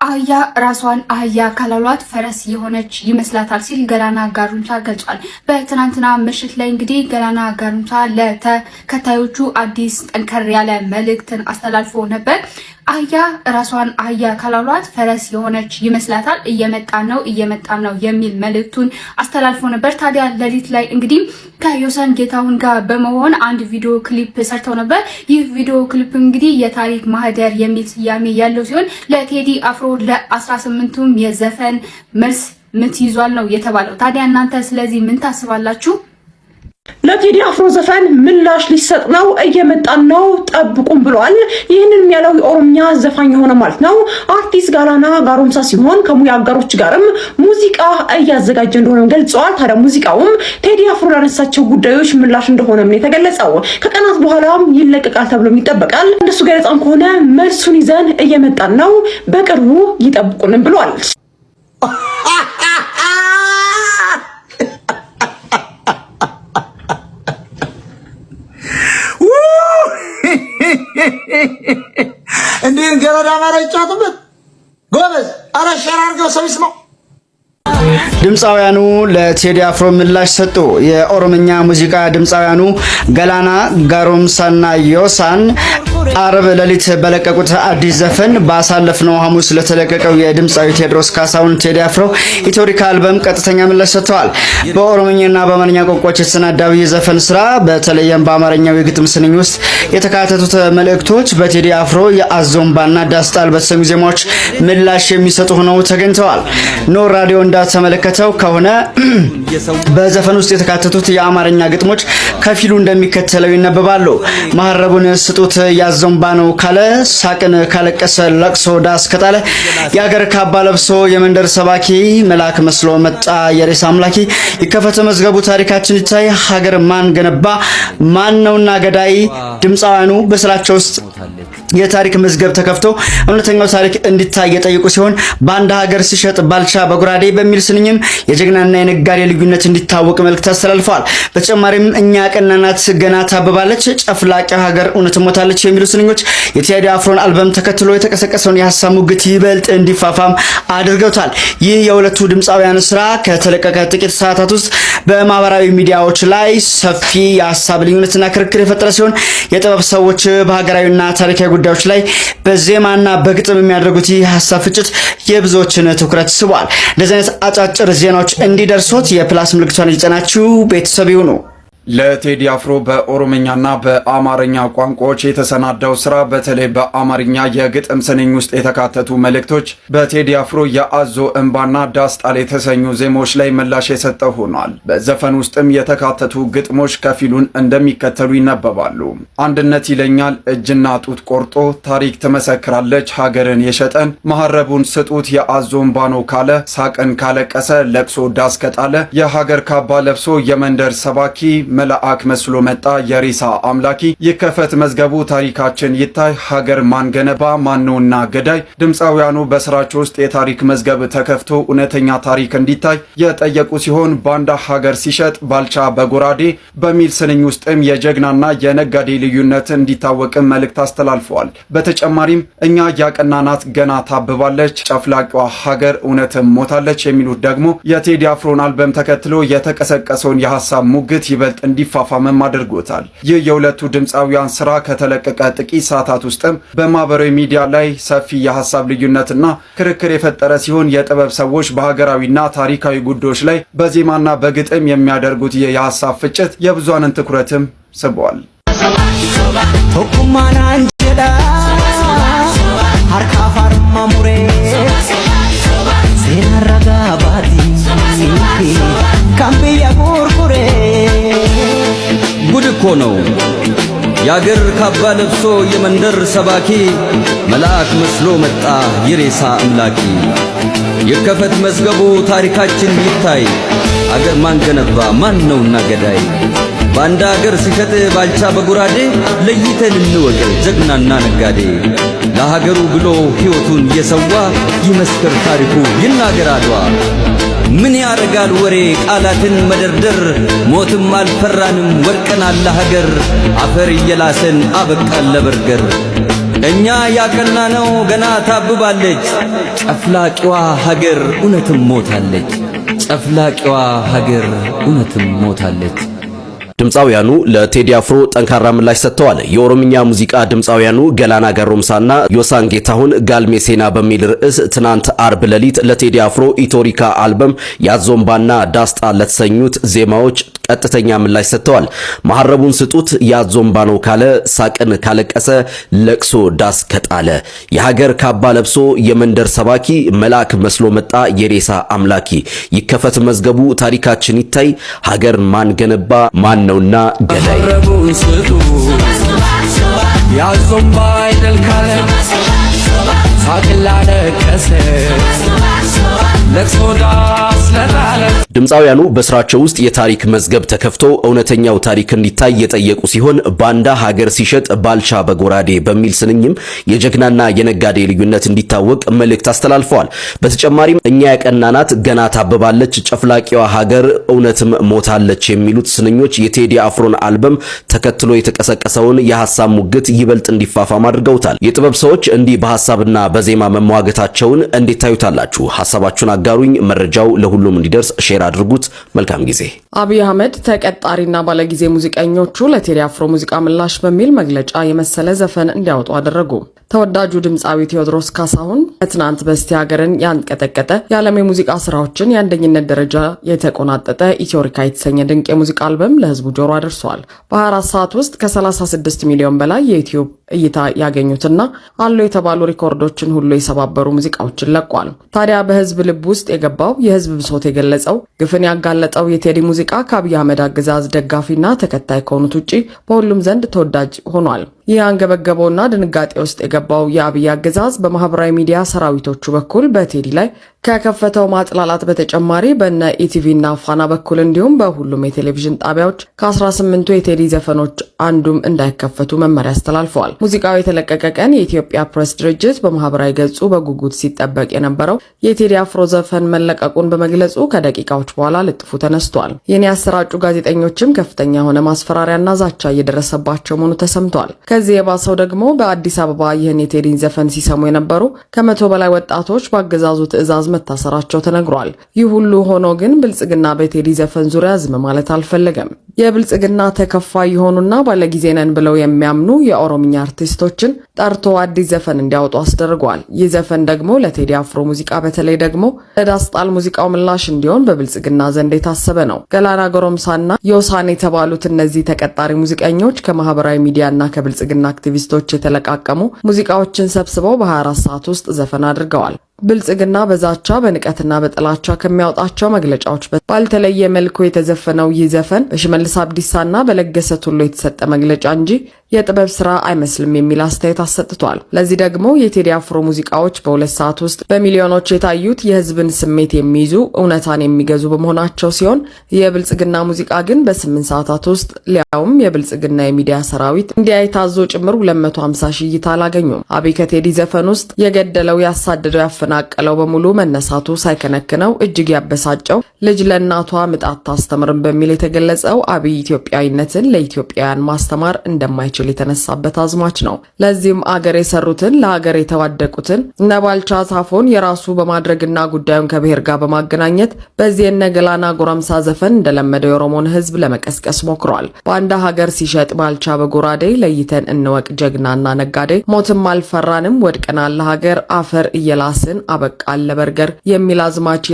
አህያ ራሷን አህያ ካላሏት ፈረስ የሆነች ይመስላታል ሲል ገላና ጋሩንታ ገልጿል። በትናንትና ምሽት ላይ እንግዲህ ገላና ጋሩንታ ለተከታዮቹ አዲስ ጠንከር ያለ መልእክትን አስተላልፎ ነበር። አህያ ራሷን አህያ ካላሏት ፈረስ የሆነች ይመስላታል፣ እየመጣን ነው የሚል መልእክቱን አስተላልፎ ነበር። ታዲያ ሌሊት ላይ እንግዲህ ከዮሰን ጌታሁን ጋር በመሆን አንድ ቪዲዮ ክሊፕ ሰርተው ነበር። ይህ ቪዲዮ ክሊፕ እንግዲህ የታሪክ ማህደር የሚል ስያሜ ያለው ሲሆን ለቴዲ አፍሮ ለ18ቱም የዘፈን መልስ ምት ይዟል ነው የተባለው። ታዲያ እናንተ ስለዚህ ምን ታስባላችሁ? ለቴዲ አፍሮ ዘፈን ምላሽ ሊሰጥ ነው፣ እየመጣን ነው ጠብቁም ብሏል። ይህንን ያለው የኦሮምኛ ዘፋኝ የሆነ ማለት ነው አርቲስት ገላና ጋሩንታ ሲሆን ከሙያ አጋሮች ጋርም ሙዚቃ እያዘጋጀ እንደሆነ ገልጸዋል። ታዲያ ሙዚቃውም ቴዲ አፍሮ ላነሳቸው ጉዳዮች ምላሽ እንደሆነ ነው የተገለጸው። ከቀናት በኋላም ይለቀቃል ተብሎ ይጠበቃል። እንደሱ ገለጻም ከሆነ መልሱን ይዘን እየመጣን ነው፣ በቅርቡ ይጠብቁንም ብሏል። እንዴት ገረዳ ማረጫቱበት ጎበዝ አራሻር አርገው ሰው ይስማው። ድምፃውያኑ ለቴዲ አፍሮ ምላሽ ሰጡ። የኦሮምኛ ሙዚቃ ድምፃውያኑ ገላና ጋሩምሳና ዮሳን አርብ ሌሊት በለቀቁት አዲስ ዘፈን ባሳለፍነው ሐሙስ ለተለቀቀው የድምፃዊ ቴዎድሮስ ካሳሁን ቴዲ አፍሮ ኢትዮሪካ አልበም ቀጥተኛ ምላሽ ሰጥተዋል። በኦሮምኛና በአማርኛ ቋንቋዎች የተሰናዳው የዘፈን ስራ በተለይም በአማርኛው የግጥም ስንኝ ውስጥ የተካተቱት መልእክቶች በቴዲ አፍሮ የአዞምባና ዳስጣል በተሰኙ ዜማዎች ምላሽ የሚሰጡ ሆነው ተገኝተዋል። ኖር ራዲዮ እንዳተመለከተው ከሆነ በዘፈን ውስጥ የተካተቱት የአማርኛ ግጥሞች ከፊሉ እንደሚከተለው ይነበባሉ። ማህረቡን ስጡት ያዞምባ ነው ካለ፣ ሳቅን ካለቀሰ ለቅሶ ዳስ ከጣለ፣ የሀገር ካባ ለብሶ የመንደር ሰባኪ መልአክ መስሎ መጣ የሬሳ አምላኪ፣ ይከፈተ መዝገቡ ታሪካችን ይታይ፣ ሀገር ማን ገነባ ማን ነውና ገዳይ። ድምፃውያኑ በስራቸው ውስጥ የታሪክ መዝገብ ተከፍቶ እውነተኛው ታሪክ እንዲታይ የጠየቁ ሲሆን በአንድ ሀገር ሲሸጥ ባልቻ በጉራዴ በሚል ስንኝም የጀግናና የነጋዴ ልዩነት እንዲታወቅ መልእክት አስተላልፈዋል። በተጨማሪም እኛ ቀናናት ገና ታብባለች፣ ጨፍላቂ ሀገር እውነት ሞታለች የሚሉ ስንኞች የቴዲ አፍሮን አልበም ተከትሎ የተቀሰቀሰውን የሐሳብ ሙግት ይበልጥ እንዲፋፋም አድርገውታል። ይህ የሁለቱ ድምፃውያን ስራ ከተለቀቀ ጥቂት ሰዓታት ውስጥ በማህበራዊ ሚዲያዎች ላይ ሰፊ የሐሳብ ልዩነትና ክርክር የፈጠረ ሲሆን የጥበብ ሰዎች በሀገራዊና ታሪካዊ ጉዳዮች ላይ በዜማና በግጥም የሚያደርጉት ይህ ሐሳብ ፍጭት የብዙዎችን ትኩረት ስቧል። እንደዚህ አይነት አጫጭር ዜናዎች እንዲደርሶት የፕላስ ምልክቷን ይጫናችሁ ቤተሰብ ይሁኑ። ለቴዲ አፍሮ በኦሮምኛና በአማርኛ ቋንቋዎች የተሰናዳው ስራ በተለይ በአማርኛ የግጥም ስንኝ ውስጥ የተካተቱ መልእክቶች በቴዲ አፍሮ የአዞ እንባና ዳስጣል የተሰኙ ዜማዎች ላይ ምላሽ የሰጠ ሆኗል። በዘፈን ውስጥም የተካተቱ ግጥሞች ከፊሉን እንደሚከተሉ ይነበባሉ። አንድነት ይለኛል እጅና ጡት ቆርጦ፣ ታሪክ ትመሰክራለች ሀገርን የሸጠን፣ መሐረቡን ስጡት የአዞ እንባ ነው ካለ፣ ሳቅን ካለቀሰ ለቅሶ ዳስ ከጣለ፣ የሀገር ካባ ለብሶ የመንደር ሰባኪ መልአክ መስሎ መጣ የሬሳ አምላኪ፣ ይከፈት መዝገቡ ታሪካችን ይታይ፣ ሀገር ማን ገነባ ማነውና ገዳይ። ድምፃውያኑ በስራቸው ውስጥ የታሪክ መዝገብ ተከፍቶ እውነተኛ ታሪክ እንዲታይ የጠየቁ ሲሆን ባንዳ ሀገር ሲሸጥ ባልቻ በጎራዴ በሚል ስንኝ ውስጥም የጀግናና የነጋዴ ልዩነት እንዲታወቅም መልእክት አስተላልፈዋል። በተጨማሪም እኛ ያቀናናት ገና ታብባለች፣ ጨፍላቂዋ ሀገር እውነትም ሞታለች የሚሉት ደግሞ የቴዲ አፍሮን አልበም ተከትሎ የተቀሰቀሰውን የሐሳብ ሙግት ይበልጥ እንዲፋፋምም አድርጎታል። ይህ የሁለቱ ድምፃውያን ስራ ከተለቀቀ ጥቂት ሰዓታት ውስጥም በማህበራዊ ሚዲያ ላይ ሰፊ የሐሳብ ልዩነትና ክርክር የፈጠረ ሲሆን የጥበብ ሰዎች በሀገራዊና ታሪካዊ ጉዳዮች ላይ በዜማና በግጥም የሚያደርጉት የሐሳብ ፍጭት የብዙሃንን ትኩረትም ስቧል። ጉድ እኮ ነው የአገር ካባ ለብሶ የመንደር ሰባኪ መልአክ መስሎ መጣ የሬሳ አምላኪ፣ ይከፈት መዝገቡ ታሪካችን ይታይ፣ አገር ማን ገነባ ማን ነውና ገዳይ። በአንድ አገር ሲሸጥ ባልቻ በጉራዴ ለይተን እንወቅ ጀግናና ነጋዴ። ለሀገሩ ብሎ ሕይወቱን የሰዋ ይመስክር ታሪኩ ይናገር አድዋ። ምን ያረጋል ወሬ ቃላትን መደርደር፣ ሞትም አልፈራንም ወድቀናል ለሀገር፣ አፈር እየላሰን አበቃን ለበርገር። እኛ ያቀናነው ገና ታብባለች። ጨፍላቂዋ ሀገር እውነትም ሞታለች። ጨፍላቂዋ ሀገር እውነትም ሞታለች። ድምፃውያኑ ለቴዲ አፍሮ ጠንካራ ምላሽ ሰጥተዋል። የኦሮምኛ ሙዚቃ ድምፃውያኑ ገላና ጋሮምሳና ዮሳን ጌታሁን ጋልሜሴና በሚል ርዕስ ትናንት አርብ ሌሊት ለቴዲ አፍሮ ኢቶሪካ አልበም ያዞምባና ዳስጣ ለተሰኙት ዜማዎች ቀጥተኛ ምላሽ ሰጥተዋል። መሐረቡን ስጡት ያዞምባ ነው ካለ፣ ሳቅን ካለቀሰ፣ ለቅሶ ዳስ ከጣለ፣ የሀገር ካባ ለብሶ የመንደር ሰባኪ፣ መልአክ መስሎ መጣ የሬሳ አምላኪ፣ ይከፈት መዝገቡ ታሪካችን ይታይ፣ ሀገር ማን ገነባ ማን ነውና ገዳይ። መሐረቡን ስጡት ያዞምባ አይደል ካለ፣ ሳቅን ላለቀሰ፣ ለቅሶ ዳስ ለጣለ። ድምፃውያኑ በስራቸው ውስጥ የታሪክ መዝገብ ተከፍቶ እውነተኛው ታሪክ እንዲታይ የጠየቁ ሲሆን ባንዳ ሀገር ሲሸጥ ባልቻ በጎራዴ በሚል ስንኝም የጀግናና የነጋዴ ልዩነት እንዲታወቅ መልእክት አስተላልፈዋል። በተጨማሪም እኛ ያቀናናት ገና ታብባለች፣ ጨፍላቂዋ ሀገር እውነትም ሞታለች የሚሉት ስንኞች የቴዲ አፍሮን አልበም ተከትሎ የተቀሰቀሰውን የሐሳብ ሙግት ይበልጥ እንዲፋፋም አድርገውታል። የጥበብ ሰዎች እንዲህ በሐሳብና በዜማ መሟገታቸውን እንዴት ታዩታላችሁ? ሐሳባችሁን አጋሩኝ። መረጃው ለሁሉም እንዲደርስ ሼር አድርጉት። መልካም ጊዜ። አብይ አህመድ ተቀጣሪና ባለጊዜ ሙዚቀኞቹ ለቴዲ አፍሮ ሙዚቃ ምላሽ በሚል መግለጫ የመሰለ ዘፈን እንዲያወጡ አደረጉ። ተወዳጁ ድምፃዊ ቴዎድሮስ ካሳሁን ከትናንት በስቲያ ሀገርን ያንቀጠቀጠ የዓለም የሙዚቃ ስራዎችን የአንደኝነት ደረጃ የተቆናጠጠ ኢትዮሪካ የተሰኘ ድንቅ የሙዚቃ አልበም ለህዝቡ ጆሮ አድርሷል። በ24 ሰዓት ውስጥ ከ36 ሚሊዮን በላይ የዩቲዩብ እይታ ያገኙትና አሉ የተባሉ ሪኮርዶችን ሁሉ የሰባበሩ ሙዚቃዎችን ለቋል። ታዲያ በህዝብ ልብ ውስጥ የገባው የህዝብ ብሶት የገለጸው ግፍን ያጋለጠው የቴዲ ሙዚቃ ከአብይ አህመድ አገዛዝ ደጋፊና ተከታይ ከሆኑት ውጪ በሁሉም ዘንድ ተወዳጅ ሆኗል። ይህ አንገበገበውና ድንጋጤ ውስጥ የገባው የአብይ አገዛዝ በማህበራዊ ሚዲያ ሰራዊቶቹ በኩል በቴዲ ላይ ከከፈተው ማጥላላት በተጨማሪ በነ ኢቲቪና ፋና በኩል እንዲሁም በሁሉም የቴሌቪዥን ጣቢያዎች ከ18ቱ የቴዲ ዘፈኖች አንዱም እንዳይከፈቱ መመሪያ አስተላልፈዋል። ሙዚቃው የተለቀቀ ቀን የኢትዮጵያ ፕሬስ ድርጅት በማህበራዊ ገጹ በጉጉት ሲጠበቅ የነበረው የቴዲ አፍሮ ዘፈን መለቀቁን በመግለጹ ከደቂቃዎች በኋላ ልጥፉ ተነስቷል። ይህን ያሰራጩ ጋዜጠኞችም ከፍተኛ የሆነ ማስፈራሪያና ዛቻ እየደረሰባቸው መሆኑ ተሰምቷል። ከዚህ የባሰው ደግሞ በአዲስ አበባ ይህን የቴዲን ዘፈን ሲሰሙ የነበሩ ከ100 በላይ ወጣቶች በአገዛዙ ትዕዛዝ መታሰራቸው ተነግሯል። ይህ ሁሉ ሆኖ ግን ብልጽግና በቴዲ ዘፈን ዙሪያ ዝም ማለት አልፈለገም። የብልጽግና ተከፋይ የሆኑና ባለጊዜ ነን ብለው የሚያምኑ የኦሮምኛ አርቲስቶችን ጠርቶ አዲስ ዘፈን እንዲያወጡ አስደርጓል። ይህ ዘፈን ደግሞ ለቴዲ አፍሮ ሙዚቃ በተለይ ደግሞ ለዳስጣል ሙዚቃው ምላሽ እንዲሆን በብልጽግና ዘንድ የታሰበ ነው። ገላና ጎረምሳና ዮሳን የተባሉት እነዚህ ተቀጣሪ ሙዚቀኞች ከማህበራዊ ሚዲያና ከብልጽግና አክቲቪስቶች የተለቃቀሙ ሙዚቃዎችን ሰብስበው በ24 ሰዓት ውስጥ ዘፈን አድርገዋል። ብልጽግና በዛቻ በንቀትና በጥላቻ ከሚያወጣቸው መግለጫዎች ባልተለየ መልኩ የተዘፈነው ይህ ዘፈን በሽመልስ አብዲሳና በለገሰ ቱሉ የተሰጠ መግለጫ እንጂ የጥበብ ስራ አይመስልም የሚል አስተያየት አሰጥቷል። ለዚህ ደግሞ የቴዲ አፍሮ ሙዚቃዎች በ2 ሰዓት ውስጥ በሚሊዮኖች የታዩት የህዝብን ስሜት የሚይዙ እውነታን የሚገዙ በመሆናቸው ሲሆን የብልጽግና ሙዚቃ ግን በ8 ሰዓታት ውስጥ ሊያውም የብልጽግና የሚዲያ ሰራዊት እንዲያይ ታዞ ጭምር 250 ሺህ እይታ አላገኙም። አብይ ከቴዲ ዘፈን ውስጥ የገደለው ያሳደደው ያፈናቀለው በሙሉ መነሳቱ ሳይከነክነው እጅግ ያበሳጨው ልጅ ለእናቷ ምጣት ታስተምርም በሚል የተገለጸው አብይ ኢትዮጵያዊነትን ለኢትዮጵያውያን ማስተማር እንደማይችል የተነሳበት አዝማች ነው። ለዚህም አገር የሰሩትን ለሀገር የተዋደቁትን እነ ባልቻ ሳፎን የራሱ በማድረግና ጉዳዩን ከብሔር ጋር በማገናኘት በዚህ የነ ገላና ጎረምሳ ዘፈን እንደለመደው የኦሮሞን ህዝብ ለመቀስቀስ ሞክሯል። በአንድ ሀገር ሲሸጥ ባልቻ በጎራዴ ለይተን እንወቅ ጀግናና ነጋዴ፣ ሞትም አልፈራንም ወድቀናል ለሀገር አፈር እየላስን አበቃል ለበርገር የሚል አዝማች